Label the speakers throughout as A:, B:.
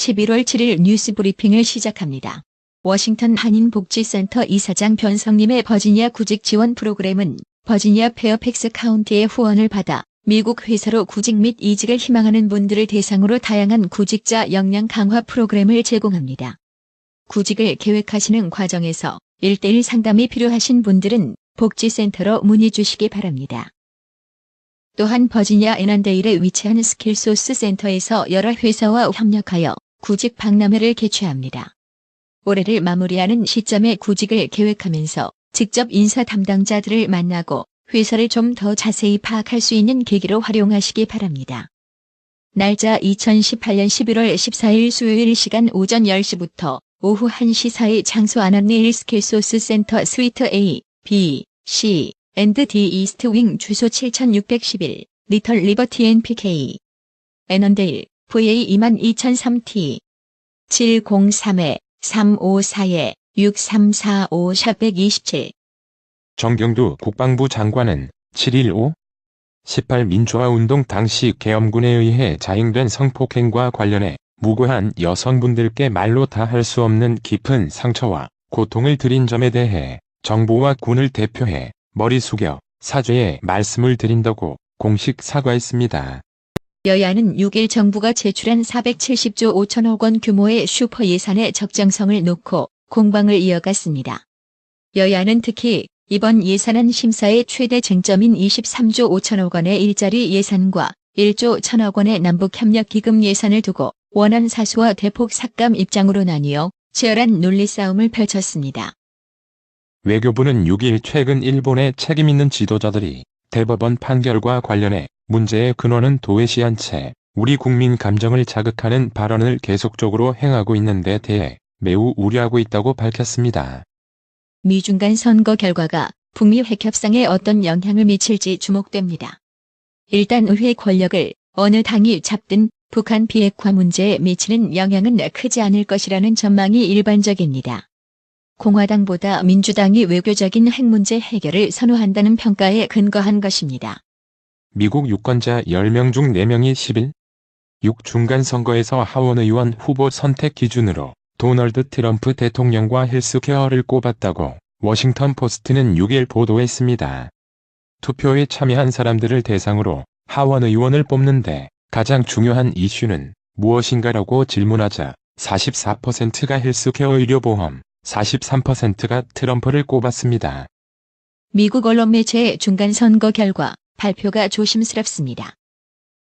A: 11월 7일 뉴스 브리핑을 시작합니다. 워싱턴 한인복지센터 이사장 변성님의 버지니아 구직 지원 프로그램은 버지니아 페어팩스 카운티의 후원을 받아 미국 회사로 구직 및 이직을 희망하는 분들을 대상으로 다양한 구직자 역량 강화 프로그램을 제공합니다. 구직을 계획하시는 과정에서 1:1 상담이 필요하신 분들은 복지센터로 문의 주시기 바랍니다. 또한 버지니아 애난데일에 위치한 스킬소스 센터에서 여러 회사와 협력하여 구직 박람회를 개최합니다. 올해를 마무리하는 시점에 구직을 계획하면서 직접 인사 담당자들을 만나고 회사를 좀 더 자세히 파악할 수 있는 계기로 활용하시기 바랍니다. 날짜 2018년 11월 14일 수요일 시간 오전 10시부터 오후 1시 사이 장소 애난데일 스킬소스 센터 스위트 A, B, C, 앤드 D 이스트 윙 주소 7611, 리틀 리버티 NPK. 애난데일, VA 22003T. 703-354-6345-127.
B: 정경두 국방부 장관은 7.15.18 민주화운동 당시 계엄군에 의해 자행된 성폭행과 관련해 무고한 여성분들께 말로 다 할 수 없는 깊은 상처와 고통을 드린 점에 대해 정부와 군을 대표해 머리 숙여 사죄의 말씀을 드린다고 공식 사과했습니다.
A: 여야는 6일 정부가 제출한 470조 5천억 원 규모의 슈퍼 예산의 적정성을 놓고 공방을 이어갔습니다. 여야는 특히 이번 예산안 심사의 최대 쟁점인 23조 5천억 원의 일자리 예산과 1조 1천억 원의 남북협력기금 예산을 두고 원안 사수와 대폭 삭감 입장으로 나뉘어 치열한 논리싸움을 펼쳤습니다.
B: 외교부는 6일 최근 일본의 책임있는 지도자들이 대법원 판결과 관련해 문제의 근원은 도외시한 채 우리 국민 감정을 자극하는 발언을 계속적으로 행하고 있는 데 대해 매우 우려하고 있다고 밝혔습니다.
A: 미 중간 선거 결과가 북미 핵협상에 어떤 영향을 미칠지 주목됩니다. 일단 의회 권력을 어느 당이 잡든 북한 비핵화 문제에 미치는 영향은 크지 않을 것이라는 전망이 일반적입니다. 공화당보다 민주당이 외교적인 핵 문제 해결을 선호한다는 평가에 근거한 것입니다.
B: 미국 유권자 10명 중 4명이 10일 6 중간선거에서 하원 의원 후보 선택 기준으로 도널드 트럼프 대통령과 헬스케어를 꼽았다고 워싱턴 포스트는 6일 보도했습니다. 투표에 참여한 사람들을 대상으로 하원 의원을 뽑는데 가장 중요한 이슈는 무엇인가라고 질문하자 44%가 헬스케어 의료보험, 43%가 트럼프를 꼽았습니다.
A: 미국 언론 매체의 중간선거 결과 발표가 조심스럽습니다.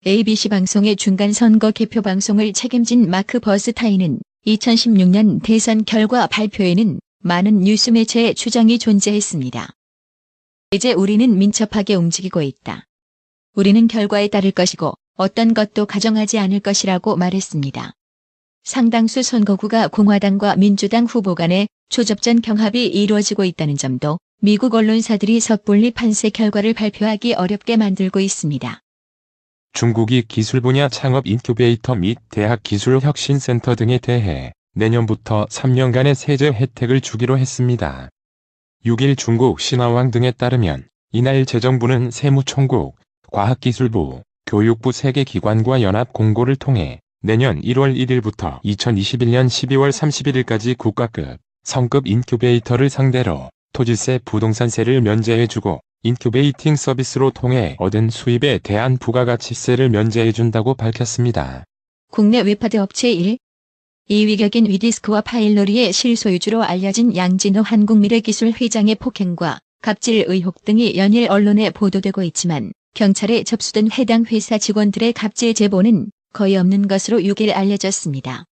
A: ABC 방송의 중간선거 개표 방송을 책임진 마크 버스타인은 2016년 대선 결과 발표에는 많은 뉴스 매체의 추정이 존재했습니다. 이제 우리는 민첩하게 움직이고 있다. 우리는 결과에 따를 것이고 어떤 것도 가정하지 않을 것이라고 말했습니다. 상당수 선거구가 공화당과 민주당 후보 간의 초접전 경합이 이루어지고 있다는 점도 미국 언론사들이 섣불리 판세 결과를 발표하기 어렵게 만들고 있습니다.
B: 중국이 기술 분야 창업 인큐베이터 및 대학 기술 혁신센터 등에 대해 내년부터 3년간의 세제 혜택을 주기로 했습니다. 6일 중국 신화왕 등에 따르면 이날 재정부는 세무총국, 과학기술부, 교육부 3개 기관과 연합 공고를 통해 내년 1월 1일부터 2021년 12월 31일까지 국가급, 성급 인큐베이터를 상대로 토지세 부동산세를 면제해주고 인큐베이팅 서비스로 통해 얻은 수입에 대한 부가가치세를 면제해준다고 밝혔습니다.
A: 국내 웹하드 업체 1. 2위 격인 위디스크와 파일러리의 실소유주로 알려진 양진호 한국미래기술 회장의 폭행과 갑질 의혹 등이 연일 언론에 보도되고 있지만 경찰에 접수된 해당 회사 직원들의 갑질 제보는 거의 없는 것으로 6일 알려졌습니다.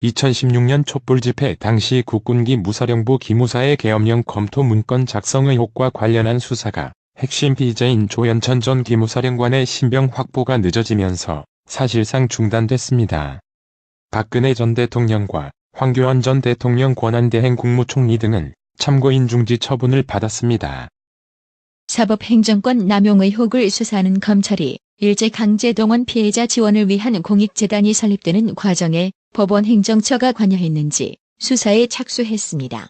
B: 2016년 촛불 집회 당시 국군기 무사령부 기무사의 계엄령 검토 문건 작성 의혹과 관련한 수사가 핵심 피의자인 조현천 전 기무사령관의 신병 확보가 늦어지면서 사실상 중단됐습니다. 박근혜 전 대통령과 황교안 전 대통령 권한대행 국무총리 등은 참고인 중지 처분을 받았습니다.
A: 사법행정권 남용 의혹을 수사하는 검찰이 일제강제동원 피해자 지원을 위한 공익재단이 설립되는 과정에 법원 행정처가 관여했는지 수사에 착수했습니다.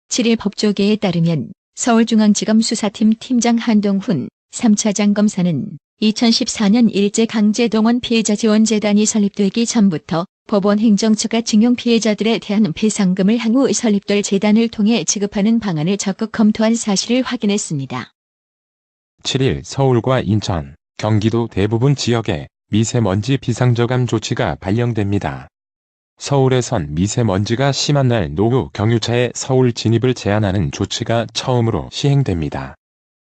A: 7일 법조계에 따르면 서울중앙지검 수사팀 팀장 한동훈, 3차장 검사는 2014년 일제강제동원 피해자지원재단이 설립되기 전부터 법원 행정처가 징용 피해자들에 대한 배상금을 향후 설립될 재단을 통해 지급하는 방안을 적극 검토한 사실을 확인했습니다.
B: 7일 서울과 인천, 경기도 대부분 지역에 미세먼지 비상저감 조치가 발령됩니다. 서울에선 미세먼지가 심한 날 노후 경유차의 서울 진입을 제한하는 조치가 처음으로 시행됩니다.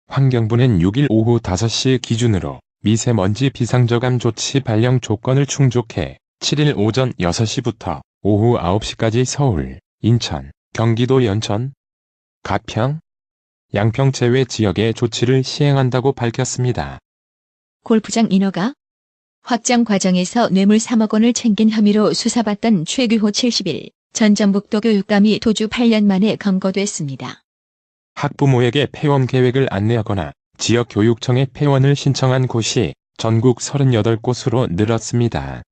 B: 환경부는 6일 오후 5시 기준으로 미세먼지 비상저감 조치 발령 조건을 충족해 7일 오전 6시부터 오후 9시까지 서울, 인천, 경기도 연천, 가평, 양평 제외 지역에 조치를 시행한다고 밝혔습니다.
A: 골프장 인허가? 확장 과정에서 뇌물 3억 원을 챙긴 혐의로 수사받던 최규호 71 전 전북도 교육감이 도주 8년 만에 검거됐습니다.
B: 학부모에게 폐원 계획을 안내하거나 지역교육청에 폐원을 신청한 곳이 전국 38곳으로 늘었습니다.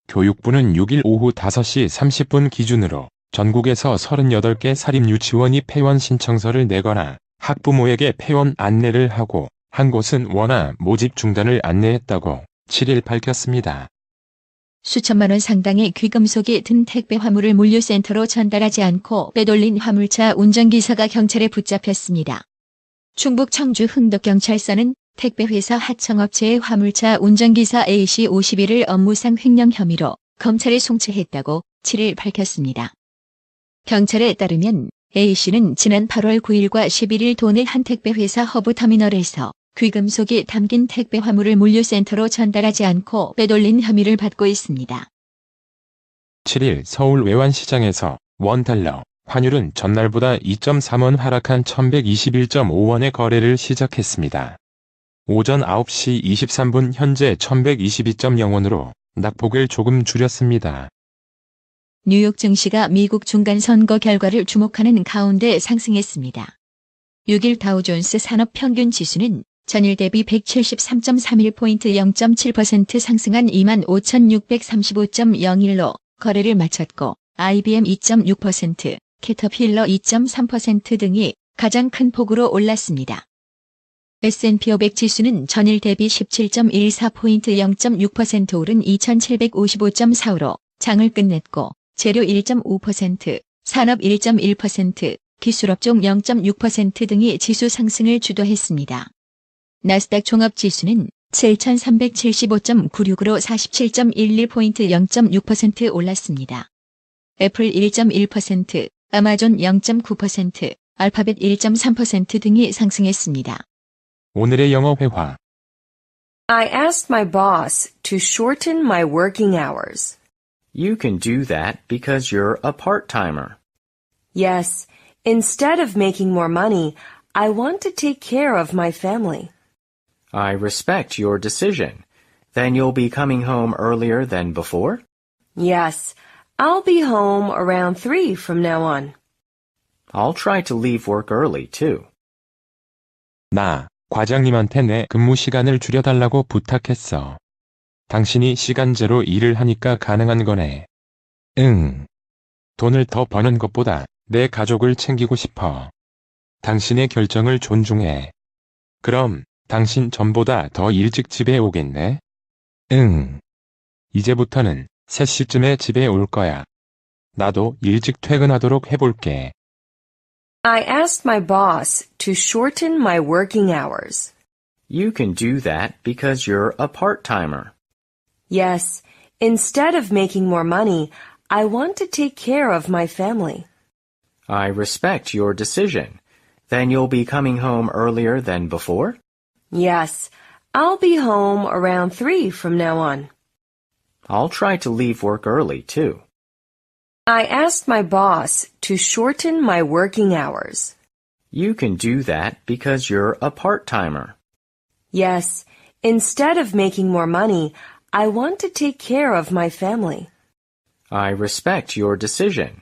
B: 교육부는 6일 오후 5시 30분 기준으로 전국에서 38개 사립유치원이 폐원 신청서를 내거나 학부모에게 폐원 안내를 하고 한 곳은 원화 모집 중단을 안내했다고 7일 밝혔습니다.
A: 수천만 원 상당의 귀금속이 든 택배 화물을 물류센터로 전달하지 않고 빼돌린 화물차 운전기사가 경찰에 붙잡혔습니다. 충북 청주 흥덕경찰서는 택배회사 하청업체의 화물차 운전기사 A씨 51을 업무상 횡령 혐의로 검찰에 송치했다고 7일 밝혔습니다. 경찰에 따르면 A씨는 지난 8월 9일과 11일 도내 한 택배회사 허브터미널에서 귀금속이 담긴 택배 화물을 물류센터로 전달하지 않고 빼돌린 혐의를 받고 있습니다.
B: 7일 서울 외환시장에서 원달러 환율은 전날보다 2.3원 하락한 1121.5원의 거래를 시작했습니다. 오전 9시 23분 현재 1122.0원으로 낙폭을 조금 줄였습니다.
A: 뉴욕 증시가 미국 중간선거 결과를 주목하는 가운데 상승했습니다. 6일 다우존스 산업평균지수는 전일 대비 173.31포인트 0.7% 상승한 25,635.01로 거래를 마쳤고 IBM 2.6%, 캐터필러 2.3% 등이 가장 큰 폭으로 올랐습니다. S&P 500 지수는 전일 대비 17.14포인트 0.6% 오른 2,755.45로 장을 끝냈고 재료 1.5%, 산업 1.1%, 기술업종 0.6% 등이 지수 상승을 주도했습니다. 나스닥 종합지수는 7,375.96으로 47.11포인트 0.6% 올랐습니다. 애플 1.1%, 아마존 0.9%, 알파벳 1.3% 등이 상승했습니다.
B: 오늘의 영어 회화.
C: I asked my boss to shorten my working hours.
D: You can do that because you're a part-timer.
C: Yes, instead of making more money, I want to take care of my family.
D: I respect your decision. Then you'll be coming home earlier than before?
C: Yes, I'll be home around 3 from now on.
D: I'll try to leave work early too.
B: 나 과장님한테 내 근무 시간을 줄여달라고 부탁했어. 당신이 시간제로 일을 하니까 가능한 거네. 응. 돈을 더 버는 것보다 내 가족을 챙기고 싶어. 당신의 결정을 존중해. 그럼 당신 전보다 더 일찍 집에 오겠네? 응. 이제부터는 3시쯤에 집에 올 거야. 나도 일찍 퇴근하도록 해볼게.
C: I asked my boss to shorten my working hours.
D: You can do that because you're a part-timer.
C: Yes, instead of making more money, I want to take care of my family.
D: I respect your decision. Then you'll be coming home earlier than before?
C: Yes, I'll be home around 3 from now on.
D: I'll try to leave work early too.
C: I asked my boss to shorten my working hours.
D: You can do that because you're a part-timer.
C: Yes, instead of making more money, I want to take care of my family.
D: I respect your decision.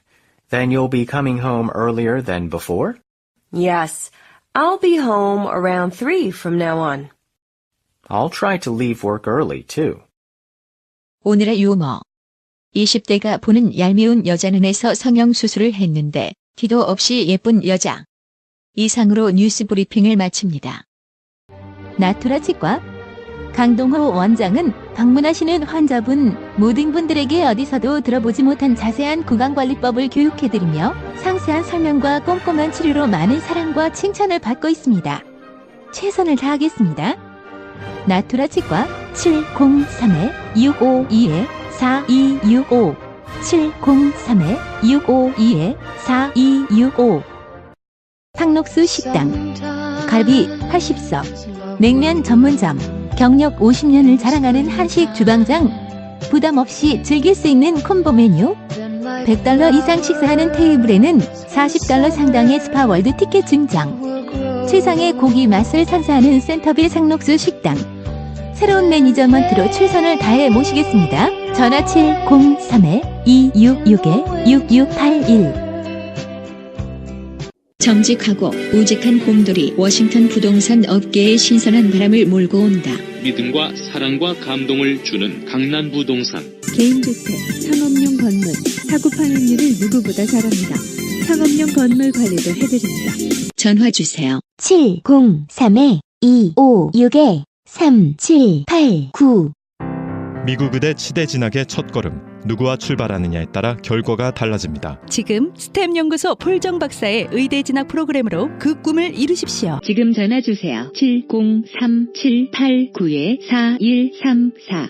D: Then you'll be coming home earlier than before?
C: Yes, I'll be home around 3 from now on.
D: I'll try to leave work early too.
A: 오늘의 유머. 20대가 보는 얄미운 여자 눈에서 성형수술을 했는데 티도 없이 예쁜 여자. 이상으로 뉴스 브리핑을 마칩니다. 나투라 치과 강동호 원장은 방문하시는 환자분 모든 분들에게 어디서도 들어보지 못한 자세한 구강관리법을 교육해드리며 상세한 설명과 꼼꼼한 치료로 많은 사랑과 칭찬을 받고 있습니다. 최선을 다하겠습니다. 나투라 치과 703-652-4265 703-652-4265 상록수 식당 갈비 80석 냉면 전문점 경력 50년을 자랑하는 한식 주방장 부담 없이 즐길 수 있는 콤보 메뉴 $100 이상 식사하는 테이블에는 $40 상당의 스파월드 티켓 증정 최상의 고기 맛을 선사하는 센터빌 상록수 식당 새로운 매니저먼트로 최선을 다해 모시겠습니다. 전화 703-266-6681 정직하고 우직한 공돌이 워싱턴 부동산 업계에 신선한 바람을 몰고 온다.
E: 믿음과 사랑과 감동을 주는 강남 부동산.
F: 개인주택, 상업용 건물, 사고 파행률을 누구보다 잘합니다. 상업용 건물 관리도 해드립니다.
A: 전화 주세요.
F: 703-256-3789
G: 미국 의대 치대 진학의 첫걸음, 누구와 출발하느냐에 따라 결과가 달라집니다.
F: 지금 스템 연구소 폴정 박사의 의대 진학 프로그램으로 그 꿈을 이루십시오.
A: 지금 전화 주세요. 703-789-4134